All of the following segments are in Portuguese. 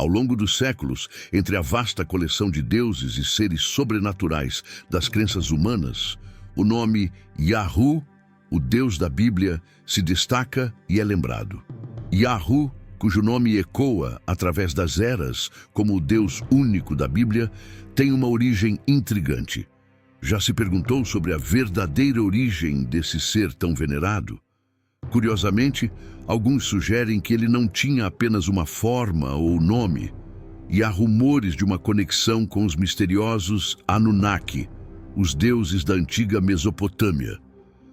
Ao longo dos séculos, entre a vasta coleção de deuses e seres sobrenaturais das crenças humanas, o nome Yahu, o Deus da Bíblia, se destaca e é lembrado. Yahu, cujo nome ecoa através das eras como o Deus único da Bíblia, tem uma origem intrigante. Já se perguntou sobre a verdadeira origem desse ser tão venerado? Curiosamente, alguns sugerem que ele não tinha apenas uma forma ou nome, e há rumores de uma conexão com os misteriosos Anunnaki, os deuses da antiga Mesopotâmia.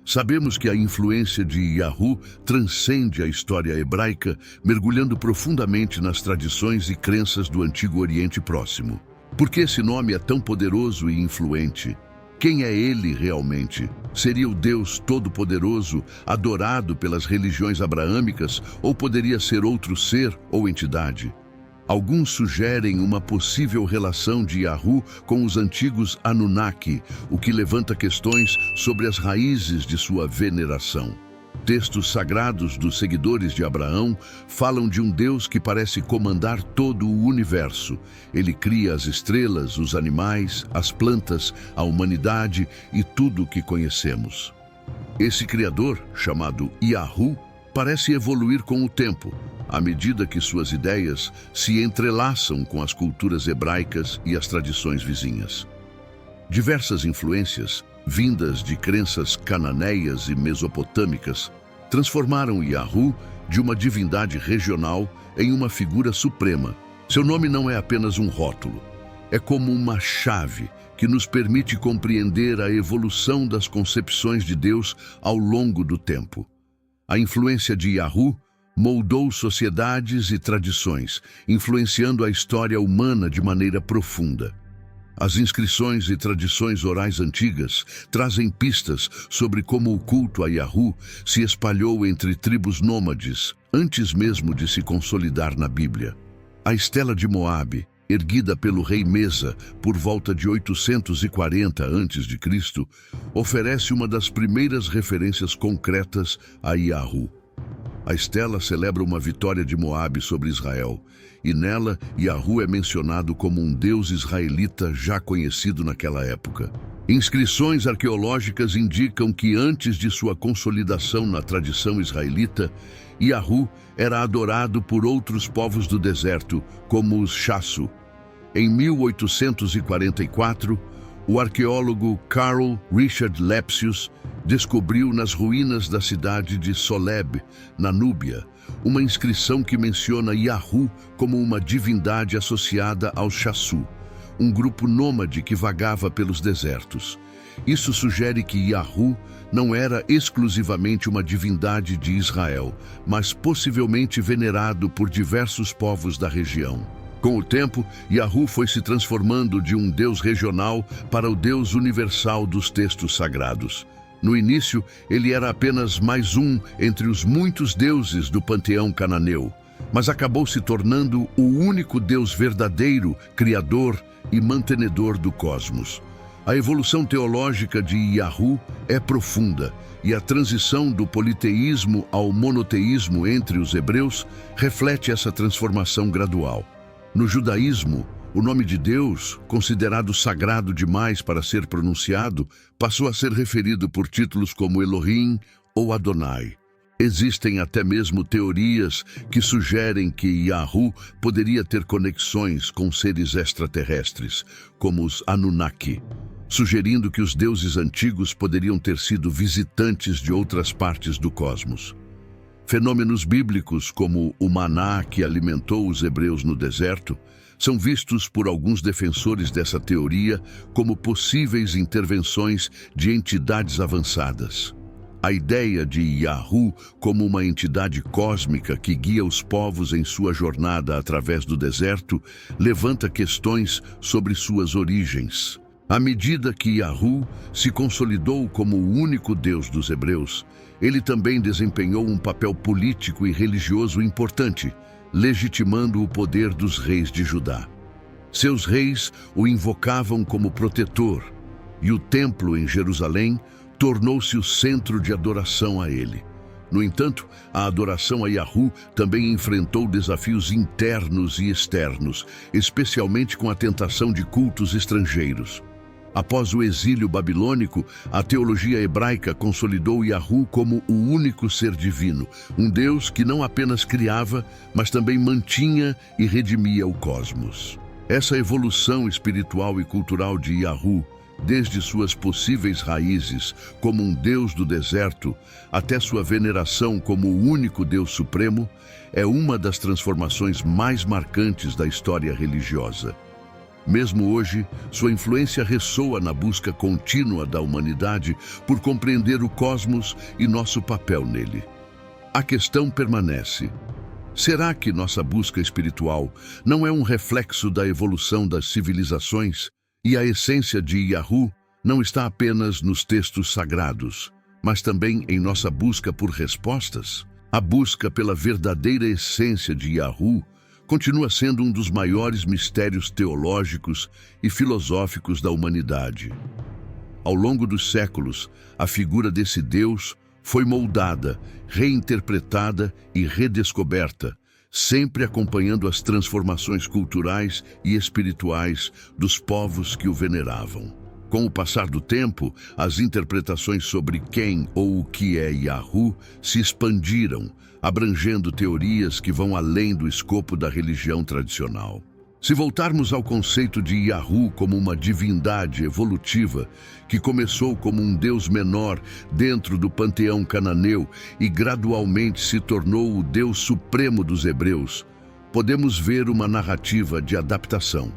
Sabemos que a influência de Yahu transcende a história hebraica, mergulhando profundamente nas tradições e crenças do Antigo Oriente Próximo. Por que esse nome é tão poderoso e influente? Quem é ele realmente? Seria o Deus Todo-Poderoso, adorado pelas religiões abraâmicas, ou poderia ser outro ser ou entidade? Alguns sugerem uma possível relação de Yahu com os antigos Anunnaki, o que levanta questões sobre as raízes de sua veneração. Textos sagrados dos seguidores de Abraão falam de um Deus que parece comandar todo o universo. Ele cria as estrelas, os animais, as plantas, a humanidade e tudo o que conhecemos. Esse Criador, chamado Yahu, parece evoluir com o tempo, à medida que suas ideias se entrelaçam com as culturas hebraicas e as tradições vizinhas. Diversas influências, vindas de crenças cananeias e mesopotâmicas, transformaram Yahu de uma divindade regional em uma figura suprema. Seu nome não é apenas um rótulo, é como uma chave que nos permite compreender a evolução das concepções de Deus ao longo do tempo. A influência de Yahu moldou sociedades e tradições, influenciando a história humana de maneira profunda. As inscrições e tradições orais antigas trazem pistas sobre como o culto a Yahu se espalhou entre tribos nômades, antes mesmo de se consolidar na Bíblia. A estela de Moabe, erguida pelo rei Mesa por volta de 840 a.C., oferece uma das primeiras referências concretas a Yahu. A estela celebra uma vitória de Moabe sobre Israel, e nela Yahu é mencionado como um deus israelita já conhecido naquela época. Inscrições arqueológicas indicam que antes de sua consolidação na tradição israelita, Yahu era adorado por outros povos do deserto, como os Shasu. Em 1844, o arqueólogo Carl Richard Lepsius descobriu nas ruínas da cidade de Soleb, na Núbia, uma inscrição que menciona Yahu como uma divindade associada aos Shasu, um grupo nômade que vagava pelos desertos. Isso sugere que Yahu não era exclusivamente uma divindade de Israel, mas possivelmente venerado por diversos povos da região. Com o tempo, Yahu foi se transformando de um deus regional para o deus universal dos textos sagrados. No início, ele era apenas mais um entre os muitos deuses do panteão cananeu, mas acabou se tornando o único Deus verdadeiro, criador e mantenedor do cosmos. A evolução teológica de Yahu é profunda, e a transição do politeísmo ao monoteísmo entre os hebreus reflete essa transformação gradual. No judaísmo, o nome de Deus, considerado sagrado demais para ser pronunciado, passou a ser referido por títulos como Elohim ou Adonai. Existem até mesmo teorias que sugerem que Yahu poderia ter conexões com seres extraterrestres, como os Anunnaki, sugerindo que os deuses antigos poderiam ter sido visitantes de outras partes do cosmos. Fenômenos bíblicos, como o maná que alimentou os hebreus no deserto, são vistos por alguns defensores dessa teoria como possíveis intervenções de entidades avançadas. A ideia de Yahu como uma entidade cósmica que guia os povos em sua jornada através do deserto levanta questões sobre suas origens. À medida que Yahu se consolidou como o único Deus dos hebreus, ele também desempenhou um papel político e religioso importante, legitimando o poder dos reis de Judá. Seus reis o invocavam como protetor, e o templo em Jerusalém tornou-se o centro de adoração a ele. No entanto, a adoração a Yahu também enfrentou desafios internos e externos, especialmente com a tentação de cultos estrangeiros. Após o exílio babilônico, a teologia hebraica consolidou Yahu como o único ser divino, um Deus que não apenas criava, mas também mantinha e redimia o cosmos. Essa evolução espiritual e cultural de Yahu, desde suas possíveis raízes como um Deus do deserto até sua veneração como o único Deus supremo, é uma das transformações mais marcantes da história religiosa. Mesmo hoje, sua influência ressoa na busca contínua da humanidade por compreender o cosmos e nosso papel nele. A questão permanece: será que nossa busca espiritual não é um reflexo da evolução das civilizações? E a essência de Yahu não está apenas nos textos sagrados, mas também em nossa busca por respostas? A busca pela verdadeira essência de Yahu continua sendo um dos maiores mistérios teológicos e filosóficos da humanidade. Ao longo dos séculos, a figura desse Deus foi moldada, reinterpretada e redescoberta, sempre acompanhando as transformações culturais e espirituais dos povos que o veneravam. Com o passar do tempo, as interpretações sobre quem ou o que é Yahu se expandiram, abrangendo teorias que vão além do escopo da religião tradicional. Se voltarmos ao conceito de Yahu como uma divindade evolutiva, que começou como um deus menor dentro do panteão cananeu e gradualmente se tornou o Deus supremo dos hebreus, podemos ver uma narrativa de adaptação.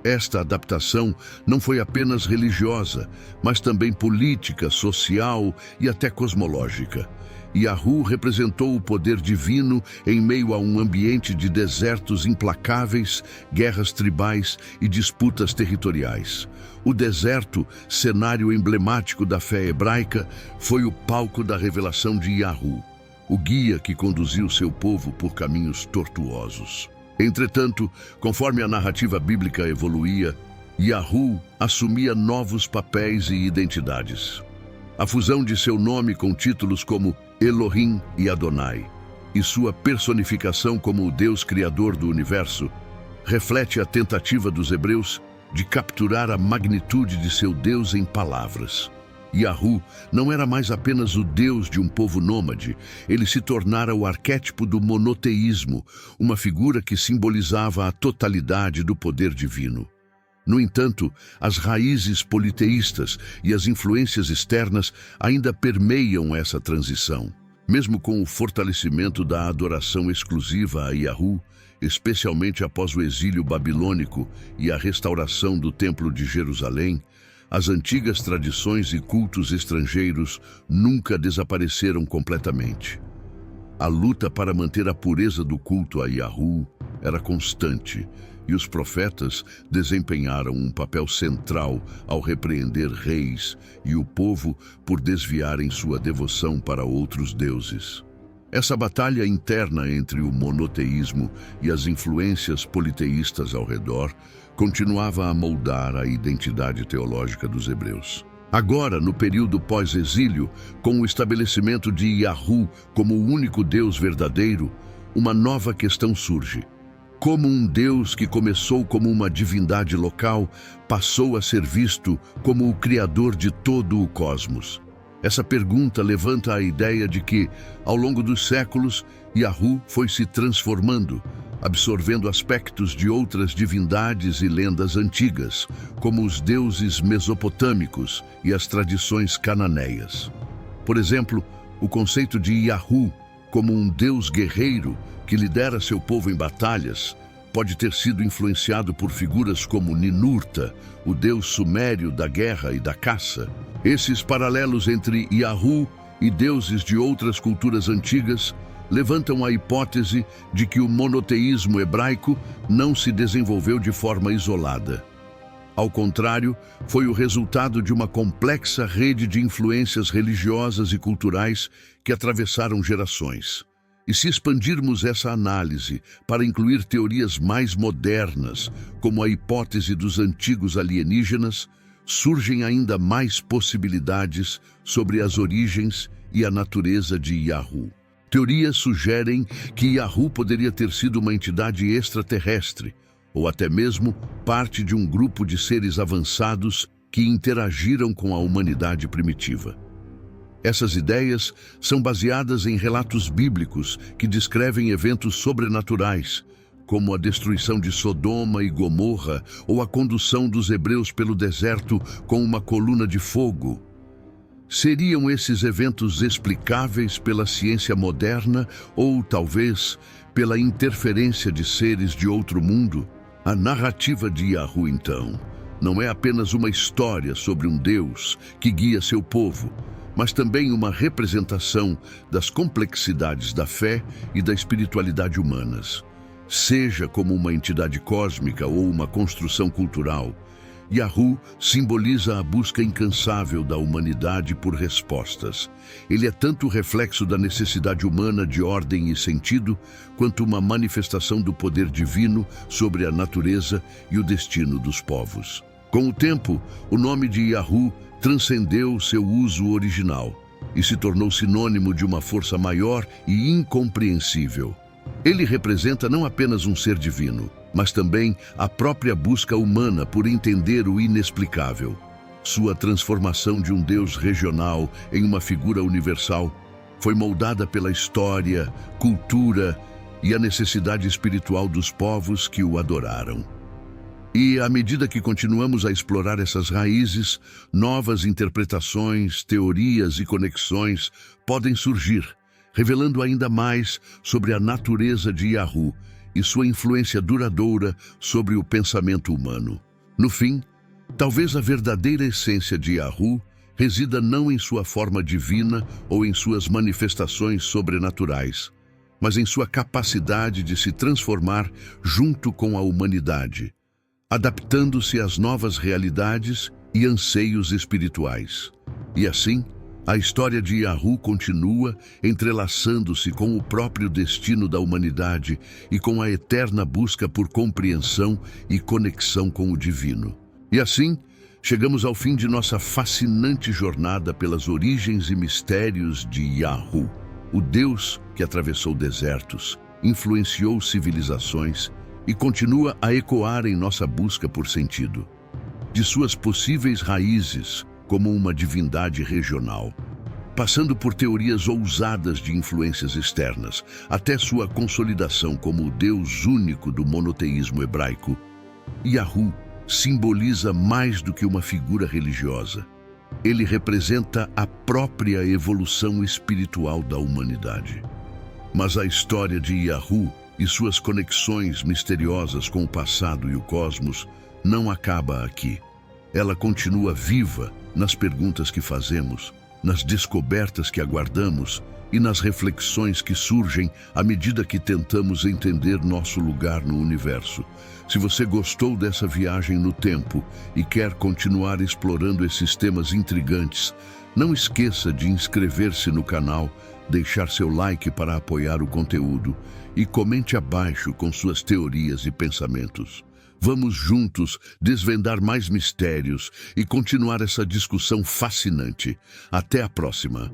Esta adaptação não foi apenas religiosa, mas também política, social e até cosmológica. Yahu representou o poder divino em meio a um ambiente de desertos implacáveis, guerras tribais e disputas territoriais. O deserto, cenário emblemático da fé hebraica, foi o palco da revelação de Yahu, o guia que conduziu seu povo por caminhos tortuosos. Entretanto, conforme a narrativa bíblica evoluía, Yahu assumia novos papéis e identidades. A fusão de seu nome com títulos como Elohim e Adonai, e sua personificação como o Deus criador do universo, reflete a tentativa dos hebreus de capturar a magnitude de seu Deus em palavras. Yahu não era mais apenas o Deus de um povo nômade, ele se tornara o arquétipo do monoteísmo, uma figura que simbolizava a totalidade do poder divino. No entanto, as raízes politeístas e as influências externas ainda permeiam essa transição. Mesmo com o fortalecimento da adoração exclusiva a Yahu, especialmente após o exílio babilônico e a restauração do Templo de Jerusalém, as antigas tradições e cultos estrangeiros nunca desapareceram completamente. A luta para manter a pureza do culto a Yahu era constante, e os profetas desempenharam um papel central ao repreender reis e o povo por desviarem sua devoção para outros deuses. Essa batalha interna entre o monoteísmo e as influências politeístas ao redor continuava a moldar a identidade teológica dos hebreus. Agora, no período pós-exílio, com o estabelecimento de Yahu como o único Deus verdadeiro, uma nova questão surge. Como um Deus que começou como uma divindade local, passou a ser visto como o criador de todo o cosmos? Essa pergunta levanta a ideia de que, ao longo dos séculos, Yahu foi se transformando, absorvendo aspectos de outras divindades e lendas antigas, como os deuses mesopotâmicos e as tradições cananeias. Por exemplo, o conceito de Yahu como um deus guerreiro que lidera seu povo em batalhas pode ter sido influenciado por figuras como Ninurta, o deus sumério da guerra e da caça. Esses paralelos entre Yahu e deuses de outras culturas antigas levantam a hipótese de que o monoteísmo hebraico não se desenvolveu de forma isolada. Ao contrário, foi o resultado de uma complexa rede de influências religiosas e culturais que atravessaram gerações. E se expandirmos essa análise para incluir teorias mais modernas, como a hipótese dos antigos alienígenas, surgem ainda mais possibilidades sobre as origens e a natureza de Yahu. Teorias sugerem que Yahu poderia ter sido uma entidade extraterrestre, ou até mesmo parte de um grupo de seres avançados que interagiram com a humanidade primitiva. Essas ideias são baseadas em relatos bíblicos que descrevem eventos sobrenaturais, como a destruição de Sodoma e Gomorra ou a condução dos hebreus pelo deserto com uma coluna de fogo. Seriam esses eventos explicáveis pela ciência moderna ou, talvez, pela interferência de seres de outro mundo? A narrativa de Yahu, então, não é apenas uma história sobre um Deus que guia seu povo, mas também uma representação das complexidades da fé e da espiritualidade humanas. Seja como uma entidade cósmica ou uma construção cultural, Yahu simboliza a busca incansável da humanidade por respostas. Ele é tanto reflexo da necessidade humana de ordem e sentido, quanto uma manifestação do poder divino sobre a natureza e o destino dos povos. Com o tempo, o nome de Yahu transcendeu seu uso original e se tornou sinônimo de uma força maior e incompreensível. Ele representa não apenas um ser divino, mas também a própria busca humana por entender o inexplicável. Sua transformação de um Deus regional em uma figura universal foi moldada pela história, cultura e a necessidade espiritual dos povos que o adoraram. E, à medida que continuamos a explorar essas raízes, novas interpretações, teorias e conexões podem surgir, revelando ainda mais sobre a natureza de Yahu e sua influência duradoura sobre o pensamento humano. No fim, talvez a verdadeira essência de Yahu resida não em sua forma divina ou em suas manifestações sobrenaturais, mas em sua capacidade de se transformar junto com a humanidade, adaptando-se às novas realidades e anseios espirituais. E assim, a história de Yahu continua entrelaçando-se com o próprio destino da humanidade e com a eterna busca por compreensão e conexão com o divino. E assim, chegamos ao fim de nossa fascinante jornada pelas origens e mistérios de Yahu, o Deus que atravessou desertos, influenciou civilizações e continua a ecoar em nossa busca por sentido. De suas possíveis raízes, como uma divindade regional, passando por teorias ousadas de influências externas, até sua consolidação como o Deus único do monoteísmo hebraico, Yahu simboliza mais do que uma figura religiosa. Ele representa a própria evolução espiritual da humanidade. Mas a história de Yahu e suas conexões misteriosas com o passado e o cosmos não acaba aqui. Ela continua viva nas perguntas que fazemos, nas descobertas que aguardamos e nas reflexões que surgem à medida que tentamos entender nosso lugar no universo. Se você gostou dessa viagem no tempo e quer continuar explorando esses temas intrigantes, não esqueça de inscrever-se no canal, deixar seu like para apoiar o conteúdo e comente abaixo com suas teorias e pensamentos. Vamos juntos desvendar mais mistérios e continuar essa discussão fascinante. Até a próxima!